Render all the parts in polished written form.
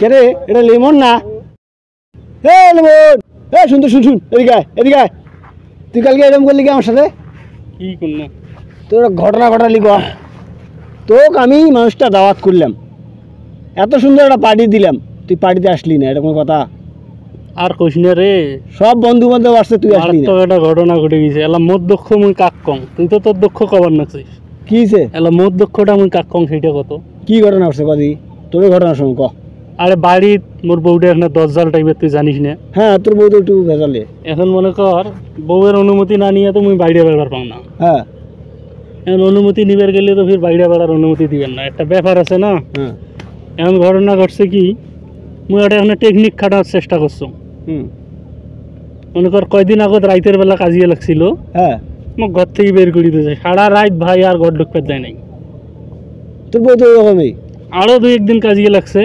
কে রে, এটা লেমন না? হে লেমন, হে শুন তো, শুন এদিকে আয়, এদিকে আয়। তুই কালকে এরকম করলি কি আমার সাথে? কি করলাম? তোর ঘটনা ঘটালি ক। তোকে আমি মানুষটা দাওয়াত করলাম, এত সুন্দর একটা পার্টি দিলাম, তুই পার্টিতে আসলি না, এরকম কথা? আর কইস না রে, সব বন্ধু বান্ধব আসছে, তুই আসলি না। মারাত্মক একটা ঘটনা ঘটে গেছে। এলা মোর দক্ষ মুই কাক কং, তুই তো তোর দক্ষ কবার নাছিস। কি হয়েছে? এলা মোর দক্ষটা মুই কাক কং, সেইটা কত? কি ঘটনা ঘটছে কদি? তোর ঘটনা শুন ক। আরে বাড়ির মোর বউটা এখানে দজ্জাল টাইপের, তুই জানিস না? হ্যাঁ, তোর বউ তো একটু ভেজালে। এখন মনে কর বউয়ের অনুমতি না নিয়ে তো মুই বাইরে বেড়ার পাও না। হ্যাঁ এখন অনুমতি নিবার গেলে তো ফির বাইরে বেড়ার অনুমতি দিবেন না, একটা ব্যাপার আছে না। হ্যাঁ। এমন ঘটনা ঘটছে কি, মুই একটা এখানে টেকনিক খাটার চেষ্টা করছো। হুম। মনে কর কয়দিন আগত রাইতের বেলা কাজিয়ে লাগছিল, হ্যাঁ। মোক ঘর থেকে বের করে দিয়েছে। সারা রাত ভাই আর ঘর ঢুকতে দেয় নাই। তোর বউ তো ওরকমই। আরো দুই একদিন কাজিয়ে লাগছে,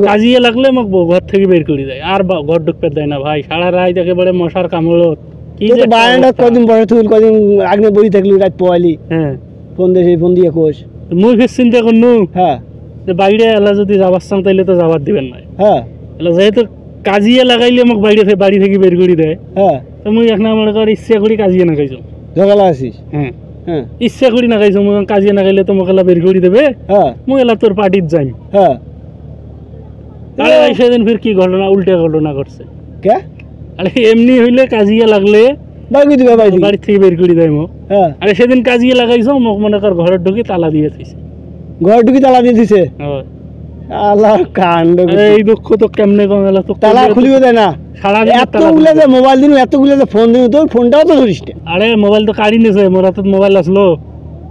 কাজিয়ে লাগলে মোক ঘর থেকে বের করে দেয়, আর ঘর ঢুকতে দেয় না ভাই। সারা রাত একেবারে মশার কামড়ত। কি যে বারান্দা কদিন বসে তুই, কদিন আগে বই থাকলি, রাত পোয়ালি। হ্যাঁ, ফোন দিয়ে কোষ। মুই ফের চিন্তা করনু হ্যাঁ। যে বাইরে এলা যদি যাবার চান তাইলে তো যাবার দিবেন না। হ্যাঁ। এলা যেহেতু কাজিয়ে লাগাইলে মোক বাড়ি থেকে বের করে দেয়, হ্যাঁ। তো মুই এখন মনে কর ইচ্ছা করি কাজিয়ে না খাইছো। ঝগড়া আছিস? হ্যাঁ, হ্যাঁ। ইচ্ছা করি না খাইছো, মুই কাজিয়ে না খাইলে তো মোক এলা বের করে দেবে। হ্যাঁ। মুই এলা তোর পার্টিত যাই। হ্যাঁ। আরে ভাই সেদিন ফির কি ঘটনা, উল্টা ঘটনা ঘটছে। কে? আরে এমনি হইলে কাজিয়ে লাগলে বাড়ি দিবে, বাড়ি থেকে বের করে দেয় মোক। হ্যাঁ। আরে সেদিন কাজিয়ে লাগাইছো, মোক মনে কর ঘরের ঢুকে তালা দিয়ে দিছে। ঘর ঢুকি তালা দিয়ে দিছে? আল্লাহ কাণ্ড। এই দুঃখ তো কেমনে কম এলা তো তালা খুলিও দেয় না। সারাদিন এতগুলো যে মোবাইল দিন, এতগুলো যে ফোন দিন, তোর ফোনটাও তো ধরিস না। আরে মোবাইল তো কাড়ি নিছে, মোর হাতত মোবাইল আসলো।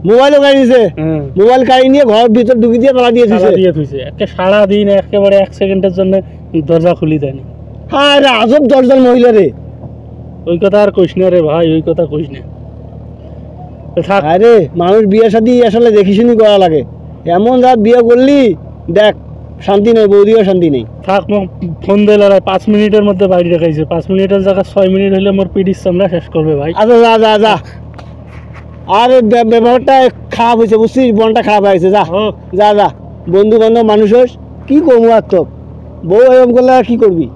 মোবাইলও গাড়ি দিছে? হ্যাঁ, মোবাইল গাড়ি নিয়ে ঘর ভিতর ঢুকি দিয়ে তালা দিয়ে দিছে? তালা দিয়ে থুইছে। সারাদিন একেবারে 1 সেকেন্ডের জন্য দরজা খুলি দেয়নি। হ্যাঁ রে, আজব দরজাল মহিলা রে। ওই কথা আর কইস না রে ভাই, ওই কথা কইস না। থাক। আরে মানুষ বিয়ে শাদী আসলে দেখি শুনি করা লাগে। এমন রাত বিয়ে করলি, দেখ শান্তি নেই, বৌদিও শান্তি নেই। থাক, মোক ফোন দিল, 5 মিনিটের মধ্যে বাড়ি দেখাইছে। 5 মিনিটের জায়গা 6 মিনিট হলে মোর পিডির চামড়া শেষ করবে ভাই। আচ্ছা, যা যা যা। আর ব্যবহারটা খারাপ হয়েছে, বুঝছিস? মনটা খারাপ হয়েছে। যা যা যা। বন্ধু বান্ধব মানুষ হোস, কি করবো আর? তো বউ এরকম করলে আর কি করবি?